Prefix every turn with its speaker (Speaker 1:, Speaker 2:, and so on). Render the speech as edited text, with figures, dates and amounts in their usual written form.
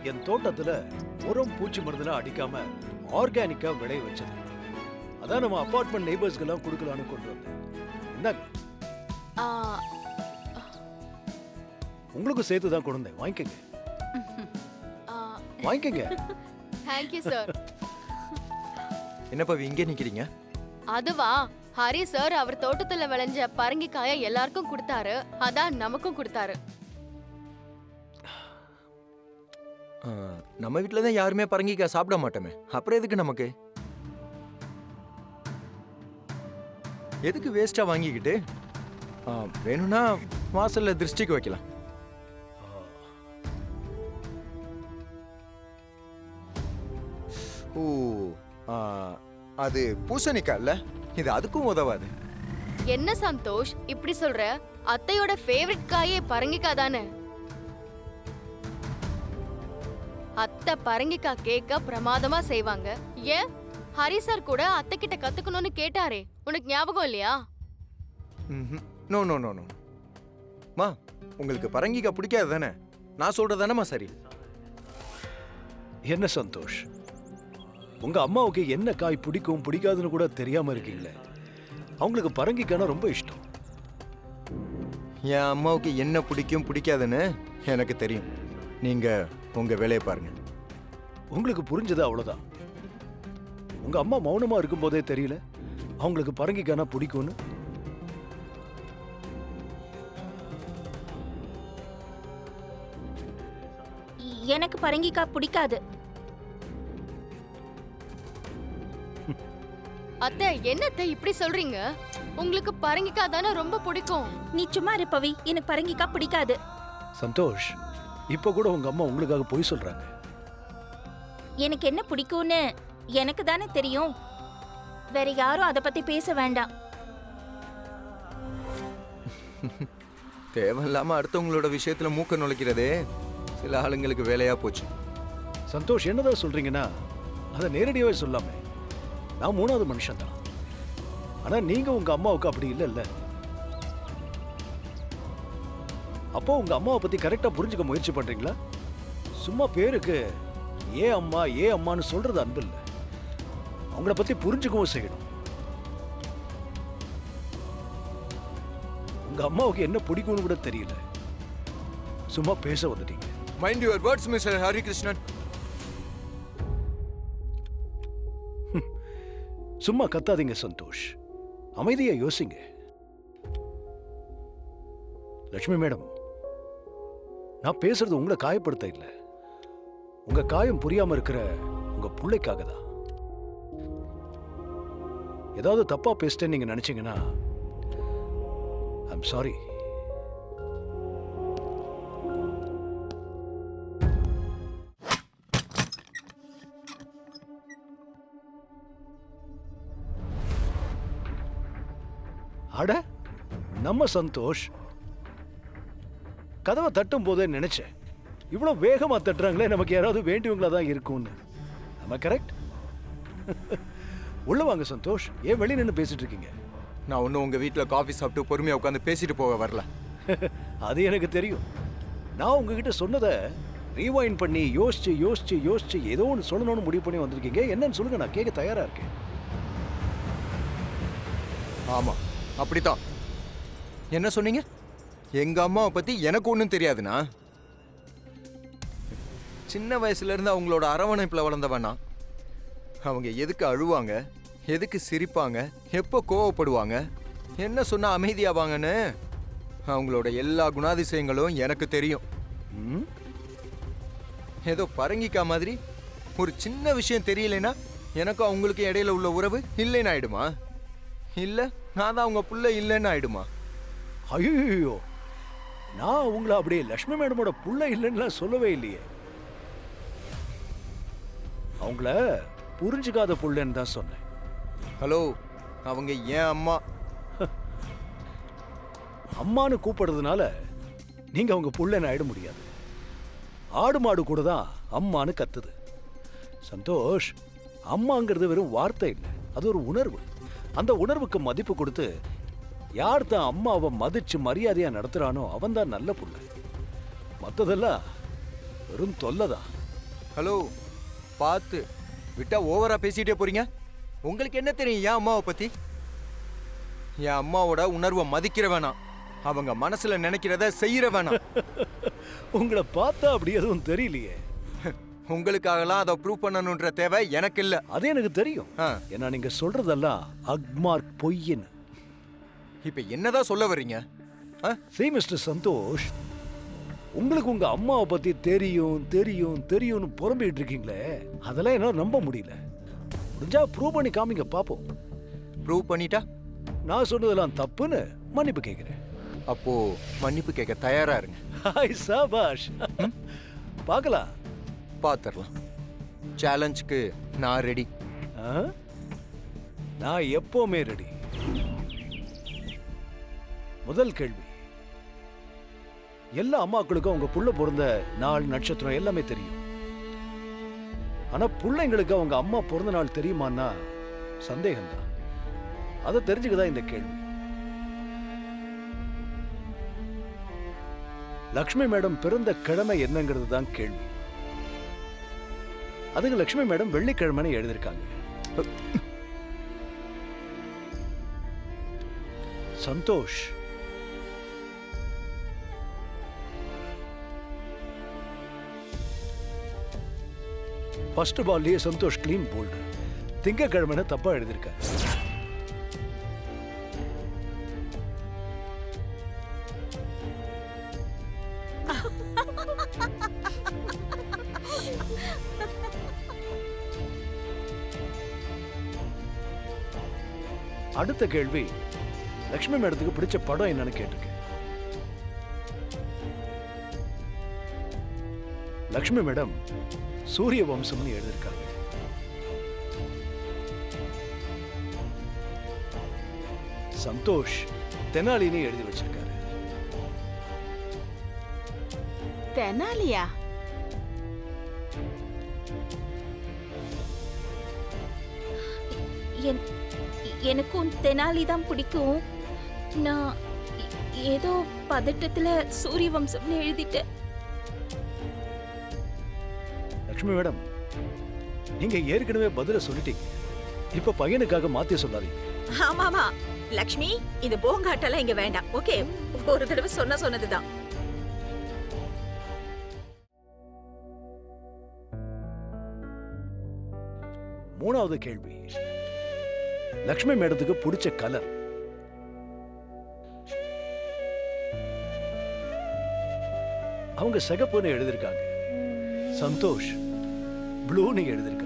Speaker 1: என் தோட்டத்துல உரம் பூச்சி மருந்துலாம் அடிக்காம ஆர்கானிக்கா விளைய வச்சது. அதான் நம்ம அபார்ட்மெண்ட் நெய்பர்ஸ்க்கு எல்லாம் கொடுக்கலான்னு கொண்டு வந்தேன். என்னங்க
Speaker 2: ஆ,
Speaker 1: உங்களுக்கு சேர்த்து தான் கொண்டு வந்தேன். வாங்கிக்கங்க
Speaker 2: ஆ,
Speaker 1: வாங்கிக்கங்க.
Speaker 2: thank you sir.
Speaker 3: என்னப்பா இங்கே நிக்கிறீங்க?
Speaker 2: அதுவா, ஹரி சார் அவர் தோட்டத்துல விளைஞ்ச பரங்கிக்காய எல்லாருக்கும் கொடுத்தாரு, அதான் நமக்கும் கொடுத்தாரு.
Speaker 3: நம்ம வீட்டில் தான் யாருமே பரங்கிக்காய் சாப்பிட மாட்டோமே, அப்புறம் எதுக்கு நமக்கு? எதுக்கு வேஸ்டா வாங்கிக்கிட்டு? வேணும்னா வாசல்ல திருஷ்டிக்கு வைக்கலாம். ஓ, அது பூசணிக்காய் இல்ல, இது அதுக்கும் உதவாது.
Speaker 2: என்ன சந்தோஷ் இப்படி சொல்ற? அத்தையோட ஃபேவரட் காயே பரங்கிக்காய் தானே. அத்தை பரங்கிக்காய் கேக்க பிரமாதமா செய்வாங்க. ஏன் ஹரி சார் கூட அத்தை கிட்ட கத்துக்கணும்னு கேட்டாரே, உனக்கு ஞாபகம் இல்லையா?
Speaker 3: நோ நோ நோ நோ மா, உங்களுக்கு பரங்கிக்காய் பிடிக்காது தானே? நான் சொல்றதானேம்மா சரி.
Speaker 1: என்ன சந்தோஷ், உங்க அம்மாவுக்கு என்ன காய் பிடிக்கும் பிடிக்காதுன்னு கூட தெரியாம இருக்கீங்களே. அவங்களுக்கு பரங்கிக்காய்னா ரொம்ப இஷ்டம்.
Speaker 3: என் அம்மாவுக்கு என்ன பிடிக்கும் பிடிக்காதுன்னு எனக்கு தெரியும். நீங்க உங்க வேலையை பாருங்க.
Speaker 1: உங்களுக்கு புரிஞ்சது அவ்வளவுதான். உங்க அம்மா மௌனமா இருக்கும் போதே தெரியல அவங்களுக்கு பரங்கிக்காய்னா பிடிக்கும்னு.
Speaker 4: எனக்கு பரங்கிக்காய் பிடிக்காது.
Speaker 2: அத்தை என்னத்தை இப்படி சொல்றீங்க? உங்களுக்கு பரங்கிக்காய் தானே ரொம்ப பிடிக்கும்.
Speaker 4: நீ சும்மா இரு பவி, எனக்கு பரங்கிக்காய் பிடிக்காது.
Speaker 1: சந்தோஷ், இப்ப கூட உங்க அம்மா உங்களுக்காக பொய் சொல்றாங்க.
Speaker 4: எனக்கு என்ன பிடிக்கும்னு எனக்கு தானே தெரியும். வேற யாரும் அதை பத்தி பேச வேண்டாம்.
Speaker 3: தேவையில்லாம அடுத்தவங்களோட விஷயத்துல மூக்க நுழைக்கிறதே சில ஆளுங்களுக்கு வேலையா போச்சு.
Speaker 1: சந்தோஷ், என்னதான் சொல்றீங்கன்னா அதை நேரடியாவே சொல்லாமே. நான் மூணாவது மனுஷன் தான். ஆனா நீங்க உங்க அம்மாவுக்கு அப்படி இல்லைல்ல. அப்போ உங்க அம்மாவை பத்தி கரெக்டா புரிஞ்சுக்க முயற்சி பண்றீங்களா? சும்மா பேருக்கு ஏ அம்மா ஏ அம்மான்னு சொல்றது அன்பு இல்லை. அவங்கள பத்தி புரிஞ்சுக்கவும் செய்யணும். உங்க அம்மாவுக்கு என்ன பிடிக்கும்னு கூட தெரியல, சும்மா பேச வந்துட்டீங்க.
Speaker 3: Mind your words mister Harikrishnan.
Speaker 1: சும்மா கத்தாதீங்க சந்தோஷ், அமைதியா யோசிங்க. லட்சுமி மேடம், நான் பேசுறது உங்களை காயப்படுத்த இல்லை, உங்க காயம் புரியாம இருக்கிற உங்க பிள்ளைக்காக தான். ஏதாவது தப்பா பேசிட்டேன்னு நீங்க நினைச்சீங்கன்னா ஐம் சாரி. அட, நம்ம சந்தோஷ் கதவை தட்டும் போதே நினைச்சேன், இவ்வளவு வேகமா தட்டுறாங்களே, நமக்கு யாராவது வேண்டியவங்களா தான் இருக்கும்னு. நம்ம கரெக்ட்? உள்ள வாங்க சந்தோஷ், ஏன் வெளியே நின்று பேசிட்டு இருக்கீங்க?
Speaker 3: நான் ஒன்றும் உங்க வீட்டில் காஃபி சாப்பிட்டு பொறுமையா உட்காந்து பேசிட்டு போக வரல.
Speaker 1: அது எனக்கு தெரியும். நான் உங்ககிட்ட சொன்னதை ரீவைண்ட் பண்ணி யோசிச்சு யோசிச்சு யோசிச்சு ஏதோ ஒன்று சொல்லணும்னு முடிவு பண்ணி வந்திருக்கீங்க. என்னன்னு சொல்லுங்க, நான் கேட்க தயாரா இருக்கேன்.
Speaker 3: ஆமா, அப்படித்தான். என்ன சொன்னீங்க? எங்க அம்மாவை பத்தி எனக்கு ஒன்றும் தெரியாதுண்ணா. சின்ன வயசுல இருந்து அவங்களோட அரவணைப்புல வளர்ந்தவனா. அவங்க எதுக்கு அழுவாங்க, எதுக்கு சிரிப்பாங்க, எப்போ கோவப்படுவாங்க, என்ன சொன்னா அமைதியாவாங்கன்னு அவங்களோட எல்லா குணாதிசயங்களும் எனக்கு தெரியும். ஏதோ பரங்கிக்காய் மாதிரி ஒரு சின்ன விஷயம் தெரியலனா எனக்கும் அவங்களுக்கு இடையில உள்ள உறவு இல்லைன்னு ஆயிடுமா? இல்ல நான் தான் அவங்க புள்ள இல்லைன்னு ஆயிடுமா?
Speaker 1: ஐயோ, நான் உங்களை அப்படியே லட்சுமி மேடமோட புள்ள இல்லைன்னு சொல்லவே இல்லையே. அவங்கள புரிஞ்சுக்காத புள்ளன்னு தான் சொன்னேன்.
Speaker 3: ஹலோ, அவங்க ஏன் அம்மா.
Speaker 1: அம்மானு கூப்பிடுறதுனால நீங்க அவங்க புள்ளன்னு ஆயிட முடியாது. ஆடு மாடு கூட தான் அம்மானு கத்துது. சந்தோஷ், அம்மாங்கிறது வெறும் வார்த்தை இல்லை, அது ஒரு உணர்வு. அந்த உணர்வுக்கு மதிப்பு கொடுத்து யார் தான் அம்மாவை மதிச்சு மரியாதையா நடத்துறானோ அவன் தான் நல்ல புள்ள. மற்றதெல்லாம் வெறும் தொல்லைதான்.
Speaker 3: ஹலோ, பார்த்து விட்டா ஓவரா பேசிட்டே போறீங்க. உங்களுக்கு என்ன தெரியும் என் அம்மாவை பத்தி? என் அம்மாவோட உணர்வை மதிக்கிற வேணாம், அவங்க மனசுல நினைக்கிறத செய்யற வேணாம்.
Speaker 1: உங்களை பார்த்தா அப்படி எதுவும் தெரியலையே.
Speaker 3: உங்களுக்காகலாம் அதை ப்ரூவ் பண்ணணுன்ற தேவை எனக்கு இல்ல.
Speaker 1: அது எனக்கு தெரியும்.
Speaker 3: ஆ,
Speaker 1: ஏன்னா நீங்க சொல்றதெல்லாம் அக்மார்க் பொய்ன்னு.
Speaker 3: இப்ப என்னதான் சொல்ல வர்றீங்க? ஆ?
Speaker 1: சரி மிஸ்டர் சந்தோஷ், உங்களுக்கு உங்க அம்மாவை பத்தி தெரியும் தெரியும் தெரியும்னு புறம்பிட்டு இருக்கீங்களே, அதெல்லாம் என்னால நம்ப முடியல. முடிஞ்சா ப்ரூவ் பண்ணி காமிங்க பாப்போம்.
Speaker 3: ப்ரூவ் பண்ணிட்டா
Speaker 1: நான் சொன்னதெல்லாம் தப்புன்னு மன்னிப்பு கேட்கிறேன்.
Speaker 3: அப்போ மன்னிப்பு கேட்க தயாரா இருங்க.
Speaker 1: ஹாய் சாபாஷ். பார்க்கலாம்.
Speaker 3: பாத்துரலாம். சேலஞ்சுக்கு நான் ரெடி.
Speaker 1: ஆ? நான் எப்பவுமே ரெடி. முதல் கேள்வி, எல்லா அம்மாக்களுக்கும் அவங்க புள்ள பிறந்த நாள் நட்சத்திரம் எல்லாமே தெரியும். ஆனா பிள்ளைங்களுக்கு அவங்க அம்மா பிறந்த நாள் தெரியுமான்னா சந்தேகம்தான். அதை தெரிஞ்சுக்கதான் இந்த கேள்வி. லக்ஷ்மி மேடம் பிறந்த கிழமை என்னங்கிறது தான் கேள்வி. அதுக்கு லக்ஷ்மி மேடம் வெள்ளிக்கிழமைன்னு எழுதியிருக்காங்க. சந்தோஷ், ஃபர்ஸ்ட் பால்லயே சந்தோஷ் கிளீன் போல்டு. திங்கக்கிழமைன்னு தப்பா எழுதியிருக்காரு. அடுத்த கேள்வி, லக்ஷ்மி மேடத்துக்கு பிடிச்ச படம் என்னன்னு கேட்டிருக்கேன். லக்ஷ்மி மேடம் சூரிய வம்சம்னு எழுதியிருக்காங்க. சந்தோஷ் தெனாலின்னு எழுதி வச்சிருக்காரு.
Speaker 5: தெனாலியா?
Speaker 4: எனக்கும் தெனாலி தான் பிடிக்கும். நான் ஏதோ பதட்டத்துல சூரிய வம்சம்னு எழுதிட்டேன்.
Speaker 1: லக்ஷ்மி மேடம், நீங்க ஏற்கனவே பதில சொல்லிட்டீங்க. இப்ப பையனுக்காக மாத்தி சொல்லாதீங்க.
Speaker 5: ஆமாமா லக்ஷ்மி, இந்த போங்காட்டெல்லாம் இங்க வேண்டாம். ஓகே, ஒரு தடவை சொன்னதுதான்.
Speaker 1: மூணாவது கேள்வி, லக்ஷ்மி மேடத்துக்கு பிடிச்ச கலர். அவங்க சிகப்புன்னு எழுதியிருக்காங்க. சந்தோஷ் ப்ளூன்னு எழுதியிருக்காங்க.